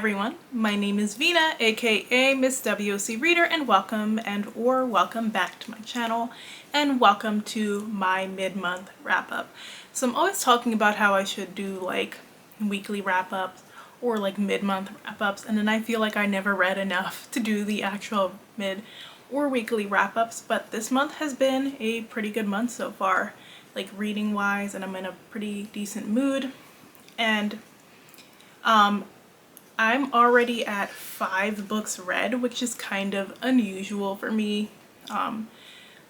everyone, my name is Vina, aka Miss WOC Reader, and welcome back to my channel, and welcome to my mid-month wrap-up. So I'm always talking about how I should do like weekly wrap-ups or like mid-month wrap-ups, and then I feel like I never read enough to do the actual mid or weekly wrap-ups, but this month has been a pretty good month so far, like reading wise, and I'm in a pretty decent mood. And I'm already at 5 books read, which is kind of unusual for me. I'm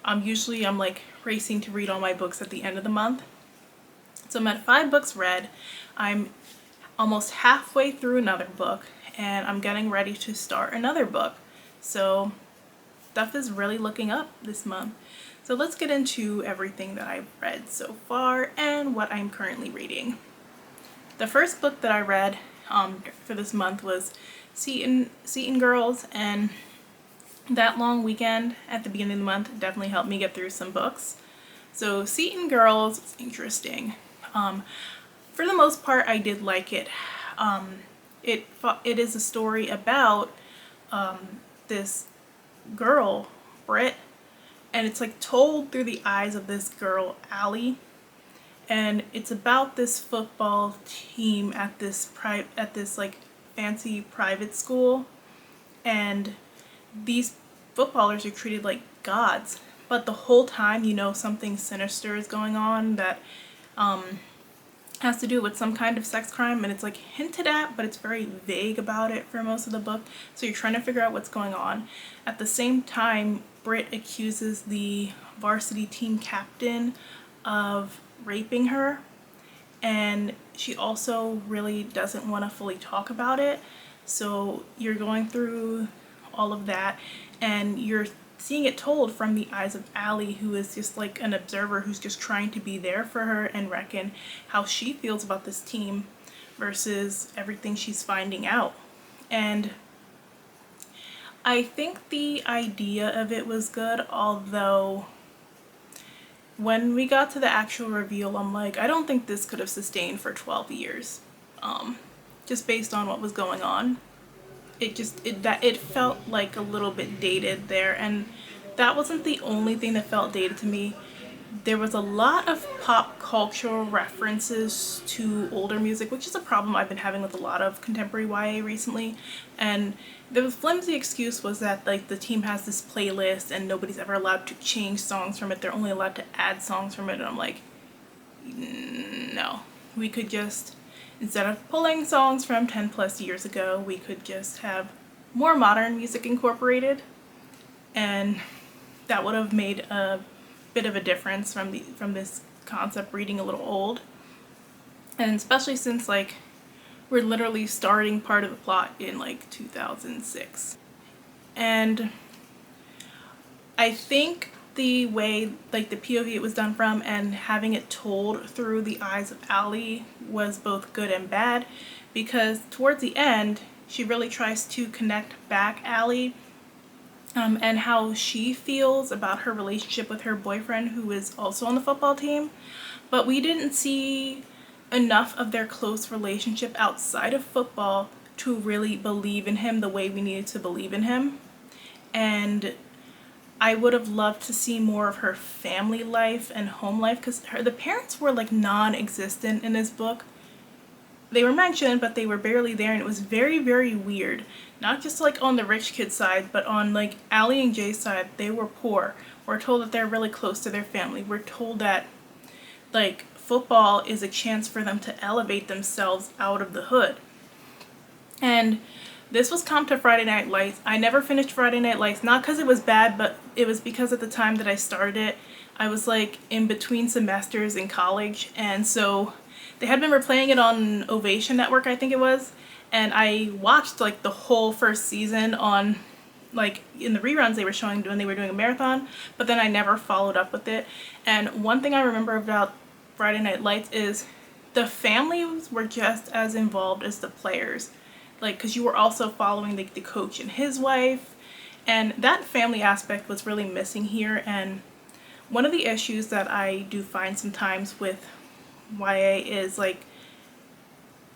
like racing to read all my books at the end of the month. So I'm at 5 books read. I'm almost halfway through another book, and I'm getting ready to start another book. So stuff is really looking up this month. So let's get into everything that I've read so far and what I'm currently reading. The first book that I read for this month was Seton Girls, and that long weekend at the beginning of the month definitely helped me get through some books. So Seton Girls is interesting. For the most part, I did like it. It is a story about this girl, Britt, and it's like told through the eyes of this girl, Allie. And it's about this football team at this like fancy private school, and these footballers are treated like gods, but the whole time you know something sinister is going on that has to do with some kind of sex crime, and it's like hinted at, but it's very vague about it for most of the book, so you're trying to figure out what's going on. At the same time, Britt accuses the varsity team captain of raping her, and she also really doesn't want to fully talk about it. So you're going through all of that, and you're seeing it told from the eyes of Allie, who is just like an observer who's just trying to be there for her and reckon how she feels about this team versus everything she's finding out. And I think the idea of it was good, although when we got to the actual reveal, I'm like, I don't think this could have sustained for 12 years, just based on what was going on. It felt like a little bit dated there, and that wasn't the only thing that felt dated to me. There was a lot of pop cultural references to older music, which is a problem I've been having with a lot of contemporary YA recently. And the flimsy excuse was that like the team has this playlist and nobody's ever allowed to change songs from it. They're only allowed to add songs from it. And I'm like, no, we could just, instead of pulling songs from 10 plus years ago, we could just have more modern music incorporated, and that would have made a bit of a difference from this concept reading a little old. And especially since like we're literally starting part of the plot in like 2006. And I think the way like the POV it was done from and having it told through the eyes of Allie was both good and bad, because towards the end she really tries to connect back Allie and how she feels about her relationship with her boyfriend, who is also on the football team. But we didn't see enough of their close relationship outside of football to really believe in him the way we needed to believe in him. And I would have loved to see more of her family life and home life, because the parents were like non-existent in this book. They were mentioned, but they were barely there, and it was very, very weird. Not just like on the rich kid side, but on like Allie and Jay's side, they were poor. We're told that they're really close to their family. We're told that like football is a chance for them to elevate themselves out of the hood. And this was comped to Friday Night Lights. I never finished Friday Night Lights, not because it was bad, but it was because at the time that I started it, I was like in between semesters in college, and so they had been replaying it on Ovation Network, I think it was, and I watched like the whole first season on like in the reruns they were showing when they were doing a marathon, but then I never followed up with it. And one thing I remember about Friday Night Lights is the families were just as involved as the players, like because you were also following the coach and his wife, and that family aspect was really missing here. And one of the issues that I do find sometimes with YA is like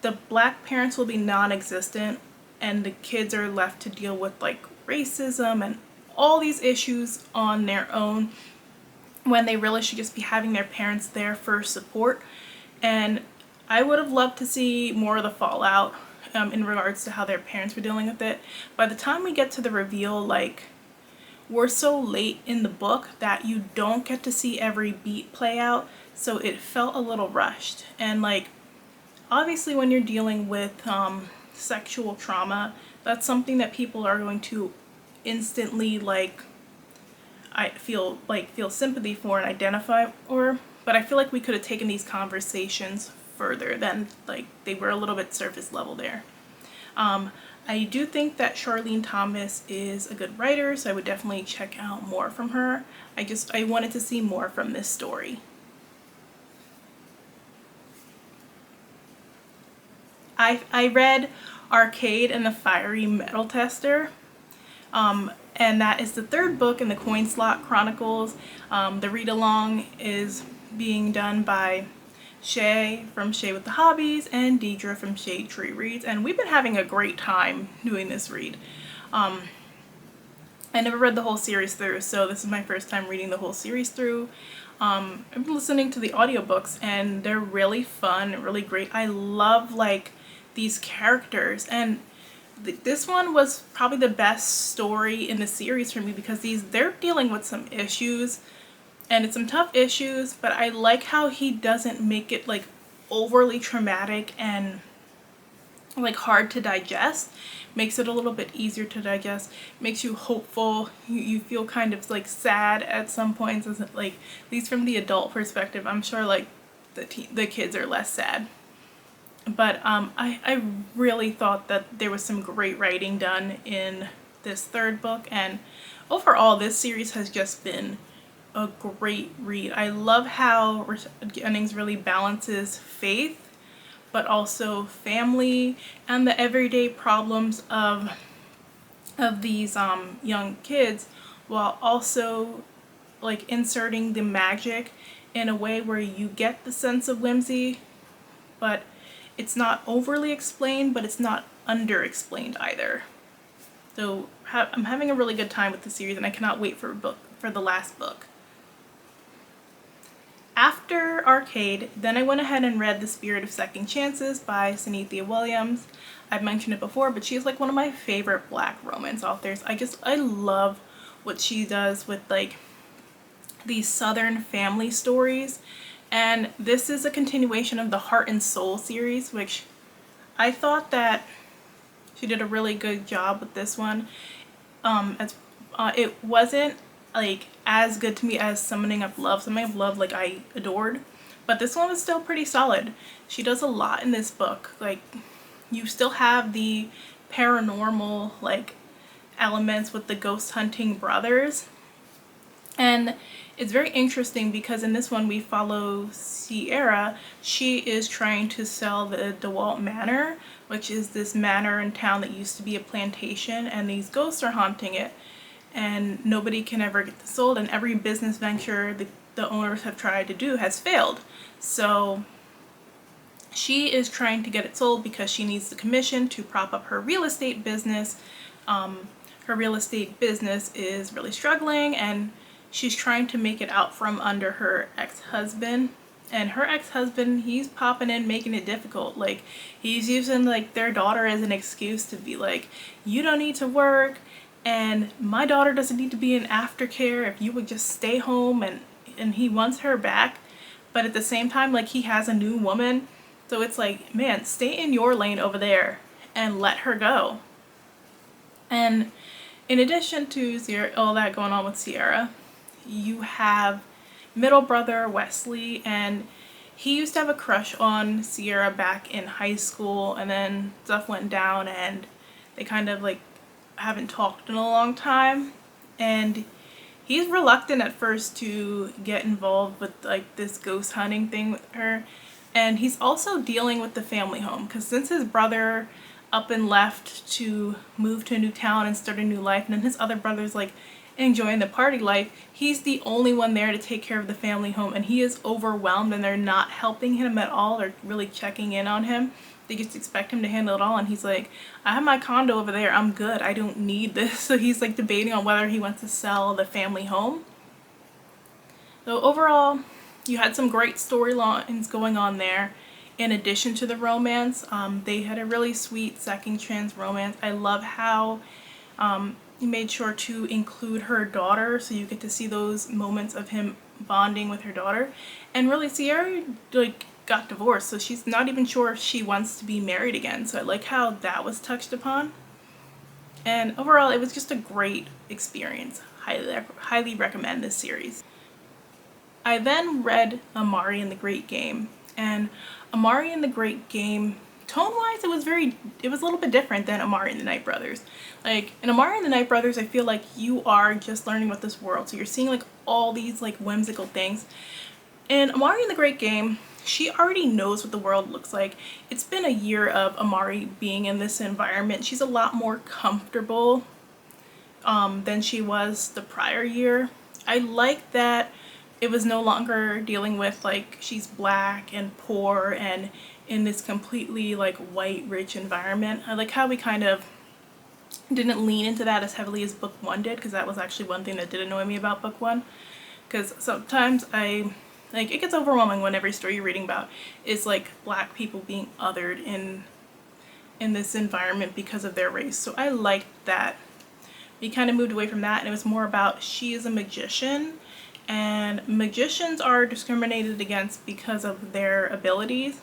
the black parents will be non-existent and the kids are left to deal with like racism and all these issues on their own when they really should just be having their parents there for support. And I would have loved to see more of the fallout in regards to how their parents were dealing with it. By the time we get to the reveal, like, we're so late in the book that you don't get to see every beat play out, so it felt a little rushed. And like, obviously when you're dealing with sexual trauma, that's something that people are going to instantly like, I feel sympathy for and identify for. But I feel like we could have taken these conversations further than, like, they were a little bit surface level there. I do think that Charlene Thomas is a good writer, so I would definitely check out more from her. I wanted to see more from this story. I read Arcade and the Fiery Metal Tester, and that is the third book in the Coin Slot Chronicles. The read-along is being done by Shay from Shay with the Hobbies and Deidre from Shade Tree Reads, and we've been having a great time doing this read. I never read the whole series through, so this is my first time reading the whole series through. I've been listening to the audiobooks and they're really fun, really great. I love like these characters, and this one was probably the best story in the series for me because they're dealing with some issues. And it's some tough issues, but I like how he doesn't make it like overly traumatic and like hard to digest. Makes it a little bit easier to digest. Makes you hopeful. You feel kind of like sad at some points, like at least from the adult perspective. I'm sure like the kids are less sad. But I really thought that there was some great writing done in this third book, and overall this series has just been a great read. I love how Jennings really balances faith but also family and the everyday problems of these young kids, while also like inserting the magic in a way where you get the sense of whimsy, but it's not overly explained, but it's not under explained either. So I'm having a really good time with the series, and I cannot wait for the last book. After Arcade, then I went ahead and read The Spirit of Second Chances by Sunithia Williams. I've mentioned it before, but she's like one of my favorite Black romance authors. I love what she does with like these Southern family stories. And this is a continuation of the Heart and Soul series, which I thought that she did a really good job with this one. It wasn't like as good to me as Summoning of Love. Summoning of Love, like, I adored, but this one was still pretty solid. She does a lot in this book. Like, you still have the paranormal like elements with the ghost hunting brothers, and it's very interesting because in this one we follow Sierra. She is trying to sell the DeWalt Manor, which is this manor in town that used to be a plantation, and these ghosts are haunting it. And nobody can ever get this sold, and every business venture the owners have tried to do has failed. So she is trying to get it sold because she needs the commission to prop up her real estate business. Her real estate business is really struggling, and she's trying to make it out from under her ex-husband. And her ex-husband, he's popping in, making it difficult. Like, he's using like their daughter as an excuse to be like, you don't need to work, and my daughter doesn't need to be in aftercare if you would just stay home, and he wants her back. But at the same time, like, he has a new woman, so it's like, man, stay in your lane over there and let her go. And in addition to Sierra, all that going on with Sierra, you have middle brother Wesley, and he used to have a crush on Sierra back in high school, and then stuff went down and they kind of like haven't talked in a long time, and he's reluctant at first to get involved with like this ghost hunting thing with her. And he's also dealing with the family home, because since his brother up and left to move to a new town and start a new life, and then his other brother's like enjoying the party life, he's the only one there to take care of the family home, and he is overwhelmed, and they're not helping him at all or really checking in on him. they just expect him to handle it all, and he's like, I have my condo over there, I'm good, I don't need this. So he's like debating on whether he wants to sell the family home. So overall, you had some great storylines going on there. In addition to the romance, they had a really sweet second chance romance. I love how he made sure to include her daughter, so you get to see those moments of him bonding with her daughter. And really, Sierra like got divorced, so she's not even sure if she wants to be married again. So I like how that was touched upon. And overall, it was just a great experience. Highly recommend this series. I then read Amari and the Great Game, and Amari and the Great Game, tone-wise, it was a little bit different than Amari and the Night Brothers. Like, in Amari and the Night Brothers, I feel like you are just learning about this world, so you're seeing like all these like whimsical things. In Amari and the Great Game, she already knows what the world looks like. It's been a year of Amari being in this environment. She's a lot more comfortable than she was the prior year. I like that it was no longer dealing with like she's black and poor and in this completely like white rich environment. I like how we kind of didn't lean into that as heavily as book one did, because that was actually one thing that did annoy me about book one, because sometimes it gets overwhelming when every story you're reading about is like black people being othered in this environment because of their race. So I liked that we kind of moved away from that, and it was more about she is a magician, and magicians are discriminated against because of their abilities.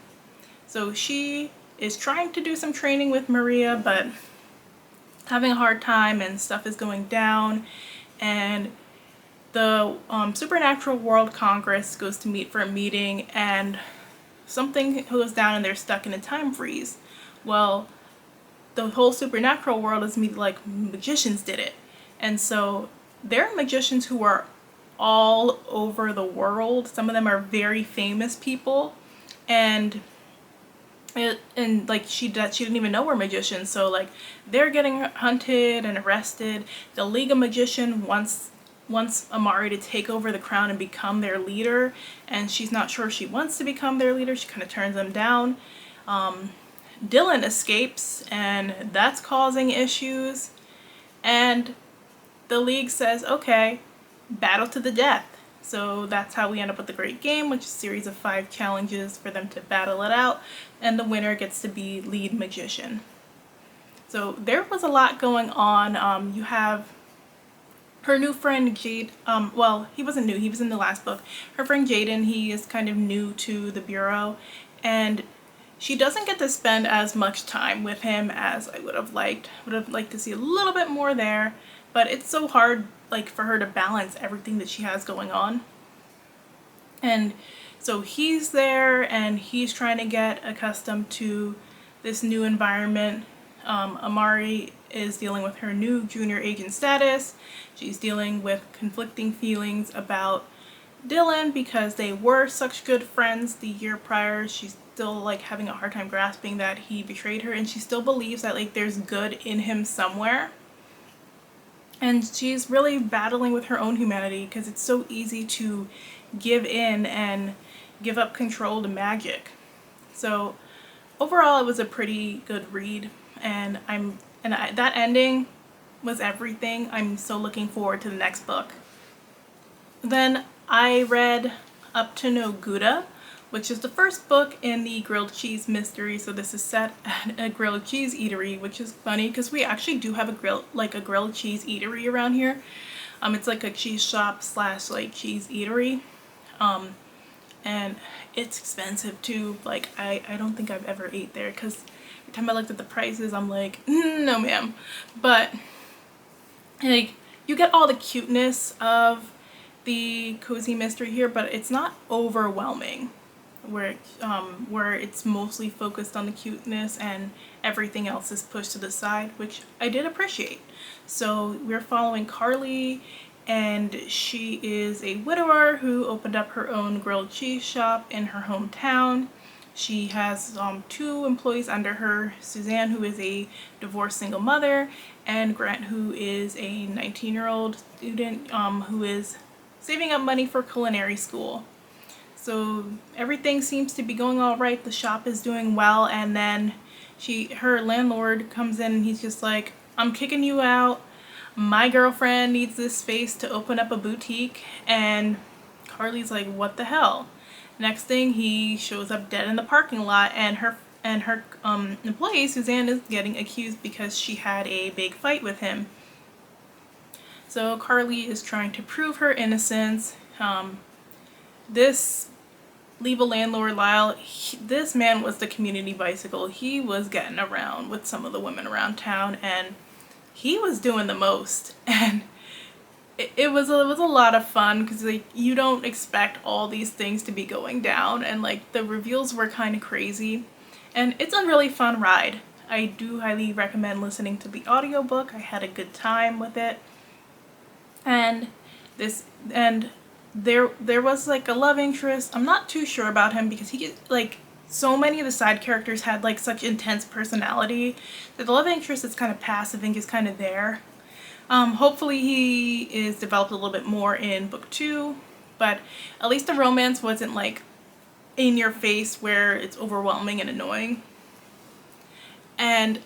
So she is trying to do some training with Maria, but having a hard time, and stuff is going down, and the Supernatural World Congress goes to meet for a meeting, and something goes down and they're stuck in a time freeze. Well, the whole supernatural world is like magicians did it, and so there are magicians who are all over the world. Some of them are very famous people, and like she didn't even know we're magicians, so like they're getting hunted and arrested. The League of Magicians wants Amari to take over the crown and become their leader, and she's not sure if she wants to become their leader. She kind of turns them down. Dylan escapes, and that's causing issues, and the League says, okay, battle to the death. So that's how we end up with the Great Game, which is a series of 5 challenges for them to battle it out, and the winner gets to be lead magician. So there was a lot going on. You have her new friend Jade, well, he wasn't new, he was in the last book. Her friend Jaden, he is kind of new to the Bureau, and she doesn't get to spend as much time with him as I would have liked. Would have liked to see a little bit more there, but it's so hard like for her to balance everything that she has going on. And so he's there, and he's trying to get accustomed to this new environment. Amari is dealing with her new junior agent status. She's dealing with conflicting feelings about Dylan because they were such good friends the year prior. She's still like having a hard time grasping that he betrayed her, and she still believes that like there's good in him somewhere. And she's really battling with her own humanity because it's so easy to give in and give up control to magic. So overall, it was a pretty good read, and that ending was everything. I'm so looking forward to the next book. Then I read up to No Gouda, which is the first book in the grilled cheese mystery. So this is set at a grilled cheese eatery, which is funny because we actually do have a grilled cheese eatery around here. It's like a cheese shop slash like cheese eatery, and it's expensive too. Like I don't think I've ever ate there because every time I looked at the prices, I'm like, no ma'am. But like you get all the cuteness of the cozy mystery here, but it's not overwhelming, where it's mostly focused on the cuteness and everything else is pushed to the side, which I did appreciate. So we're following Carly, and she is a widower who opened up her own grilled cheese shop in her hometown. She has 2 employees under her, Suzanne, who is a divorced single mother, and Grant, who is a 19-year-old student who is saving up money for culinary school. So everything seems to be going all right. The shop is doing well, and then her landlord comes in and he's just like, I'm kicking you out. My girlfriend needs this space to open up a boutique. And Carly's like, what the hell? Next thing, he shows up dead in the parking lot, and her employee Suzanne is getting accused because she had a big fight with him. So Carly is trying to prove her innocence. This leave a landlord Lyle, this man was the community bicycle. He was getting around with some of the women around town, and he was doing the most. And it was a lot of fun because like you don't expect all these things to be going down, and like the reveals were kind of crazy, and it's a really fun ride. I do highly recommend listening to the audiobook. I had a good time with it. And there was like a love interest. I'm not too sure about him because he like so many of the side characters had like such intense personality that the love interest is kind of passive and is kind of there. Hopefully he is developed a little bit more in book 2, but at least the romance wasn't like in your face where it's overwhelming and annoying. And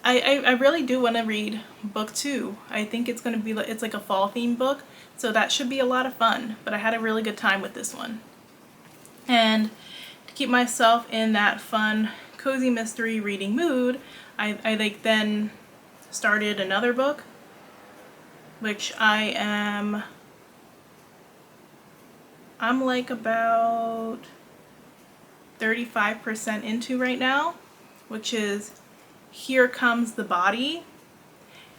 I really do want to read book 2. I think it's going to be it's like a fall theme book, so that should be a lot of fun. But I had a really good time with this one. And to keep myself in that fun, cozy mystery reading mood, I like then started another book, which I'm like about 35% into right now, which is Here Comes the Body.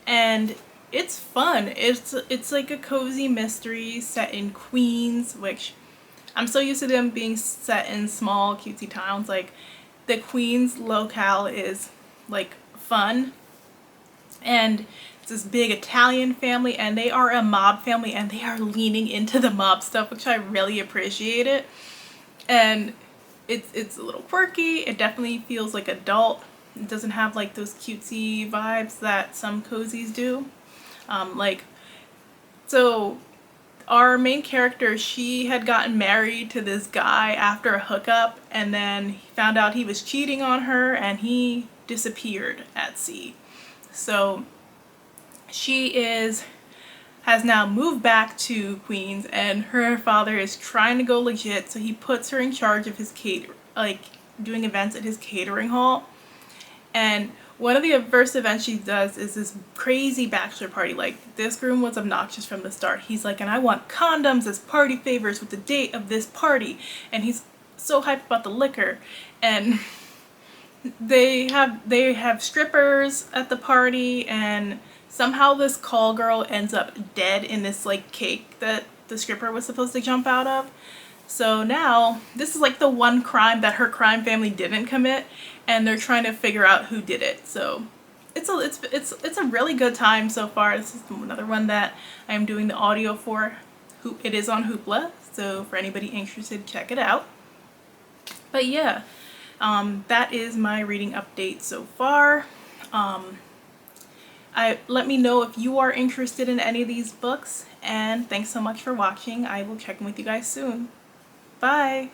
And it's fun. It's like a cozy mystery set in Queens, which I'm so used to them being set in small cutesy towns. Like the Queens locale is like fun, and it's this big Italian family, and they are a mob family, and they are leaning into the mob stuff, which I really appreciate it. And it's a little quirky. It definitely feels like adult. It doesn't have like those cutesy vibes that some cozies do. So our main character, she had gotten married to this guy after a hookup, and then he found out he was cheating on her, and he disappeared at sea. So she has now moved back to Queens, and her father is trying to go legit, so he puts her in charge of his doing events at his catering hall. And one of the first events she does is this crazy bachelor party. Like, this groom was obnoxious from the start. He's like, and I want condoms as party favors with the date of this party. And he's so hyped about the liquor. And they have strippers at the party, and somehow this call girl ends up dead in this like cake that the stripper was supposed to jump out of. So now this is like the one crime that her crime family didn't commit, and they're trying to figure out who did it. So it's a really good time so far. This is another one that I am doing the audio for. It is on Hoopla, so for anybody interested, check it out. But yeah, that is my reading update so far. Let me know if you are interested in any of these books, and thanks so much for watching. I will check in with you guys soon. Bye!